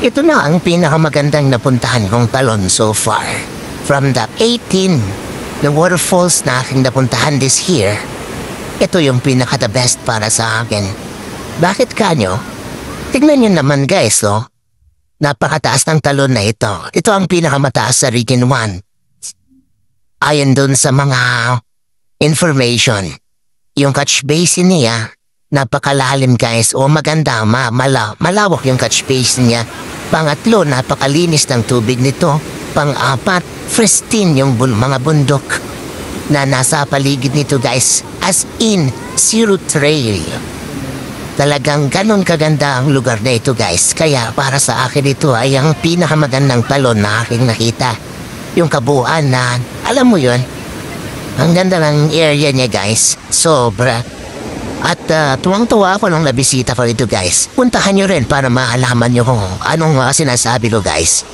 Ito na ang pinakamagandang napuntahan kong talon so far. From the 18 na waterfalls na aking napuntahan this year, ito yung pinaka-the best para sa akin. Bakit kanyo? Tignan nyo naman guys, oh. Napakataas ng talon na ito. Ito ang pinakamataas sa Region 1. Ayon dun sa mga information. Yung catch basin niya, napakalalim guys. O maganda, malawak yung catch basin niya. Pangatlo, napakalinis ng tubig nito. Pang-apat, pristine yung mga bundok na nasa paligid nito guys. As in, zero trail. Talagang ganon kaganda ang lugar na ito guys. Kaya para sa akin ito ay ang pinakamagandang talon na aking nakita. Yung kabuuan na, alam mo yun, ang ganda ng area niya guys. Sobra. At tuwang-tuwa ako nung nabisita ko ito guys. Puntahan nyo rin para maalaman nyo kung anong sinasabi ko guys.